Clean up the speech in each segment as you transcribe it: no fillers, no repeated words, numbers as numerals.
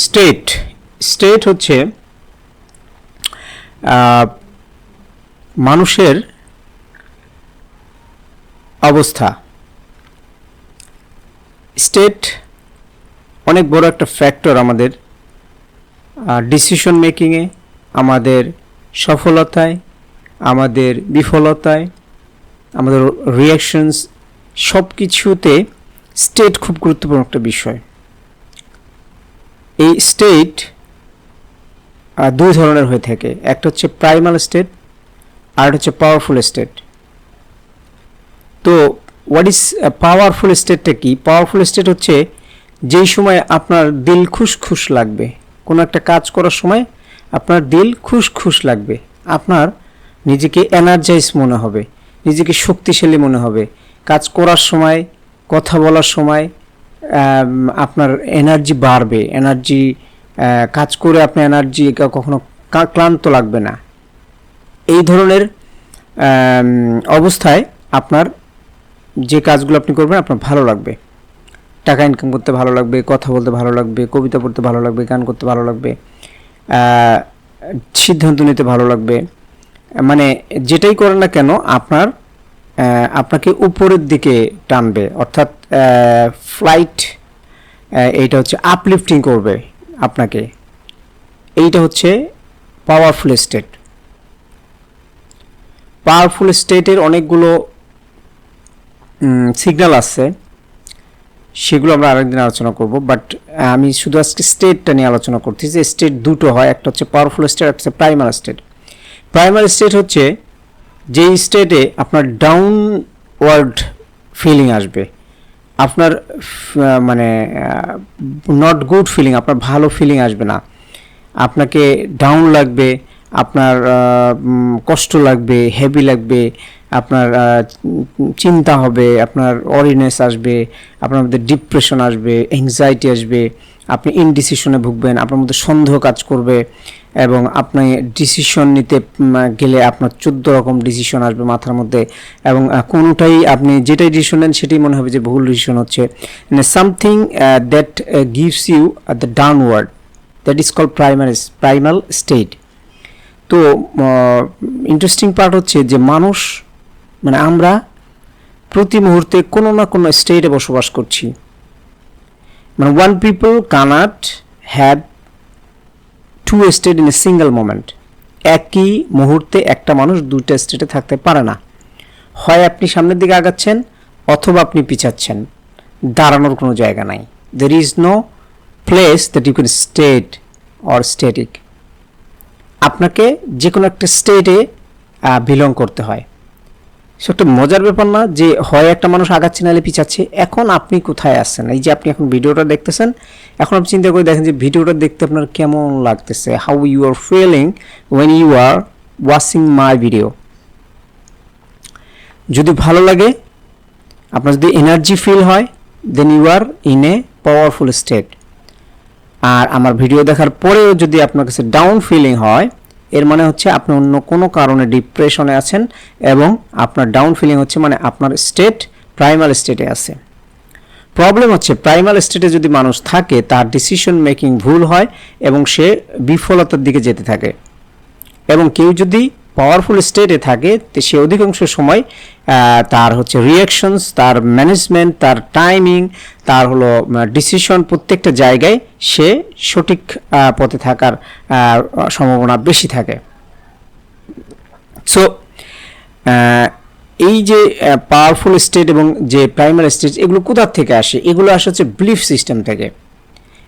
State state হচ্ছে মানুষের অবস্থা। স্টেট অনেক বড় একটা ফ্যাক্টর আমাদের ডিসিশন মেকিংয়ে, আমাদের সফলতায়, আমাদের বিফলতায়, আমাদের রিয়াকশনস সব কিছুতে স্টেট খুব গুরুত্বপূর্ণ একটা বিষয়। এই স্টেট দুই ধরনের হয়ে থাকে, একটা হচ্ছে প্রাইমাল স্টেট আর হচ্ছে পাওয়ারফুল স্টেট। তো হোয়াট ইজ পাওয়ারফুল স্টেটটা কি? পাওয়ারফুল স্টেট হচ্ছে যেই সময় আপনার দিল খুশ লাগবে, কোনো একটা কাজ করার সময় আপনার দিল খুশ লাগবে, আপনার নিজেকে এনার্জাইজ মনে হবে, নিজেকে শক্তিশালী মনে হবে, কাজ করার সময়, কথা বলার সময় আপনার এনার্জি বাড়বে, এনার্জি কাজ করে আপনার এনার্জি কখনো ক্লান্ত লাগবে না। এই ধরনের অবস্থায় আপনার যে কাজগুলো আপনি করবেন আপনার ভালো লাগবে, টাকা ইনকাম করতে ভালো লাগবে, কথা বলতে ভালো লাগবে, কবিতা পড়তে ভালো লাগবে, গান করতে ভালো লাগবে, সিদ্ধান্ত নিতে ভালো লাগবে। মানে যেটাই করেন না কেন আপনাকে উপরের দিকে টানবে, অর্থাৎ ফ্লাইট, এইটা হচ্ছে আপলিফটিং করবে আপনাকে। এইটা হচ্ছে পাওয়ারফুল স্টেট। পাওয়ারফুল স্টেটের অনেকগুলো সিগন্যাল আছে, সেগুলো আমরা আরেকদিন আলোচনা করব, বাট আমি শুধু আজকে স্টেটটা নিয়ে আলোচনা করতেছি। যে স্টেট দুটো হয়, একটা হচ্ছে পাওয়ারফুল স্টেট, একটা হচ্ছে প্রাইমারি স্টেট। প্রাইমারি স্টেট হচ্ছে যেই স্টেটে আপনার ডাউনওয়ার্ড ফিলিং আসবে, আপনার মানে নট গুড ফিলিং, আপনার ভালো ফিলিং আসবে না, আপনাকে ডাউন লাগবে, আপনার কষ্ট লাগবে, হেভি লাগবে, আপনার চিন্তা হবে, আপনার অরিনেস আসবে, আপনার মধ্যে ডিপ্রেশন আসবে, অ্যাংজাইটি আসবে, আপনি ইনডিসিশনে ভুগবেন, আপনার মধ্যে সন্দেহ কাজ করবে, এবং আপনি ডিসিশন নিতে গেলে আপনার 14 রকম ডিসিশন আসবে মাথার মধ্যে, এবং কোনোটাই আপনি যেটাই ডিসিশন নেন সেটাই মনে হবে যে ভুল ডিসিশন হচ্ছে। Something that gives you the downward, that is called primal state. তো ইন্টারেস্টিং পার্ট হচ্ছে যে মানুষ, মানে আমরা প্রতি মুহূর্তে কোনো না কোনো স্টেটে বসবাস করছি। মানে one people can't have two state in a single moment. একই মুহূর্তে একটা মানুষ দুইটা স্টেটে থাকতে পারে না। হয় আপনি সামনের দিকে আগাচ্ছেন অথবা আপনি পিছাচ্ছেন, দাঁড়ানোর কোনো জায়গা নাই। There is no place that you can state or static. আপনাকে যে কোনো একটা স্টেটে বিলং করতে হয়। সে একটা মজার ব্যাপার না যে হয় একটা মানুষ আগাচ্ছে নাহলে পিছাচ্ছে। এখন আপনি কোথায় আসছেন? এই যে আপনি এখন ভিডিওটা দেখতেছেন, এখন আপনি চিন্তা করে দেখেন যে ভিডিওটা দেখতে আপনার কেমন লাগতেছে, how you are feeling when you are watching my video. যদি ভালো লাগে, আপনার যদি এনার্জি ফিল হয়, then you are in a powerful state. আর আমার ভিডিও দেখার পরেও যদি আপনার কাছে ডাউন ফিলিং হয়, এর মানে হচ্ছে আপনি অন্য কোনো কারণে ডিপ্রেশনে আছেন, এবং আপনার ডাউন ফিলিং হচ্ছে মানে আপনার স্টেট প্রাইমাল স্টেটে আছে। প্রবলেম হচ্ছে প্রাইমাল স্টেটে যদি মানুষ থাকে, তার ডিসিশন মেকিং ভুল হয় এবং সে বিফলতার দিকে যেতে থাকে। এবং কেউ যদি পাওয়ারফুল স্টেটে থাকে, সে অধিকাংশ সময় তার হচ্ছে রিয়াকশনস, তার ম্যানেজমেন্ট, তার টাইমিং, তার হলো ডিসিশন, প্রত্যেকটা জায়গায় সে সঠিক পথে থাকার সম্ভাবনা বেশি থাকে। সো এই যে পাওয়ারফুল স্টেট এবং যে প্রাইমারি স্টেট, এগুলো কোথা থেকে আসে? এগুলো আসে হচ্ছে বিলিফ সিস্টেম থেকে।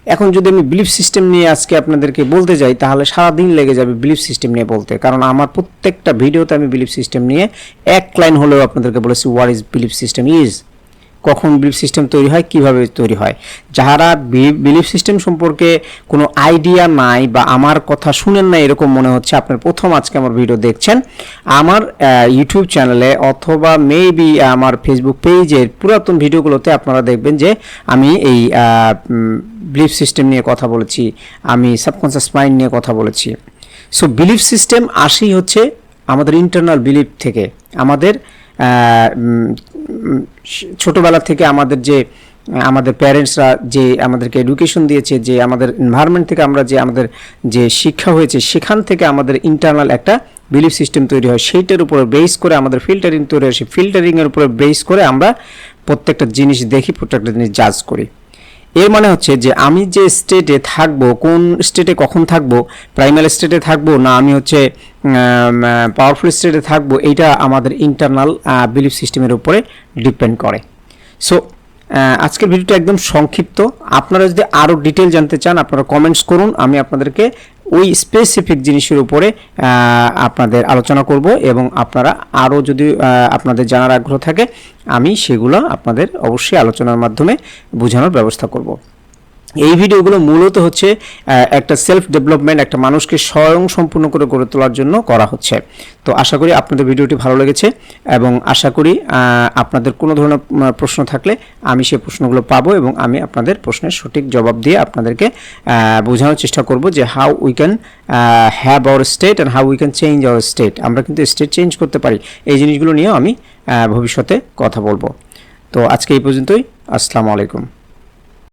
এখন যদি আমি বিলিফ সিস্টেম নিয়ে আজকে আপনাদেরকে বলতে যাই, তাহলে সারাদিন লেগে যাবে বিলিফ সিস্টেম নিয়ে বলতে, কারণ আমার প্রত্যেকটা ভিডিওতে আমি বিলিফ সিস্টেম নিয়ে এক লাইন হলেও আপনাদেরকে বলেছি what is belief system is, কখন বিলিফ সিস্টেম তৈরি হয়, কিভাবে তৈরি হয়। যারা বিলিফ সিস্টেম সম্পর্কে কোনো আইডিয়া নাই বা আমার কথা শুনেন না এরকম মনে হচ্ছে, আপনার প্রথম আজকে আমার ভিডিও দেখছেন, আমার ইউটিউব চ্যানেলে অথবা মেবি আমার ফেসবুক পেজের পুরাতন ভিডিওগুলোতে আপনারা দেখবেন যে আমি এই বিলিফ সিস্টেম নিয়ে কথা বলেছি, আমি সাবকনসিয়াস মাইন্ড নিয়ে কথা বলেছি। সো বিলিফ সিস্টেম আসেই হচ্ছে আমাদের ইন্টারনাল বিলিফ থেকে। আমাদের ছোটবেলা থেকে আমাদের যে আমাদের প্যারেন্টসরা যে আমাদেরকে এডুকেশন দিয়েছে, যে আমাদের এনভায়রনমেন্ট থেকে আমরা যে আমাদের যে শিক্ষা হয়েছে সেখান থেকে আমাদের ইন্টারনাল একটা বিলিফ সিস্টেম তৈরি হয়, সেইটার উপরে বেস করে আমাদের ফিল্টারিং তৈরি হয়, সেই ফিল্টারিংয়ের উপরে বেস করে আমরা প্রত্যেকটা জিনিস দেখি, প্রত্যেকটা জিনিস জাজ করি। এর মানে হচ্ছে যে আমি যে স্টেটে থাকবো, কোন স্টেটে কখন থাকবো, প্রাইমারি স্টেটে থাকবো না আমি হচ্ছে পাওয়ারফুল স্টেটে থাকবো, এইটা আমাদের ইন্টারনাল বিলিফ সিস্টেমের উপরে ডিপেন্ড করে। সো আজকের ভিডিওটা একদম সংক্ষিপ্ত। আপনারা যদি আরও ডিটেল জানতে চান আপনারা কমেন্টস করুন, আমি আপনাদেরকে ওই স্পেসিফিক জিনিসের উপরে আপনাদের আলোচনা করব, এবং আপনারা আরও যদি আপনাদের জানার আগ্রহ থাকে আমি সেগুলো আপনাদের অবশ্যই আলোচনার মাধ্যমে বোঝানোর ব্যবস্থা করব। এই ভিডিওগুলো মূলত হচ্ছে একটা সেলফ ডেভেলপমেন্ট, একটা মানুষকে স্বয়ং সম্পূর্ণ করে গড়ে তোলার জন্য করা হচ্ছে। তো আশা করি আপনাদের ভিডিওটি ভালো লেগেছে, এবং আশা করি আপনাদের কোনো ধরনের প্রশ্ন থাকলে আমি সেই প্রশ্নগুলো পাবো, এবং আমি আপনাদের প্রশ্নের সঠিক জবাব দিয়ে আপনাদেরকে বোঝানোর চেষ্টা করব যে how we can have our state and how we can change our state. আমরা কিন্তু স্টেট চেঞ্জ করতে পারি, এই জিনিসগুলো নিয়েও আমি ভবিষ্যতে কথা বলবো। তো আজকে এই পর্যন্তই। আসসালামু আলাইকুম।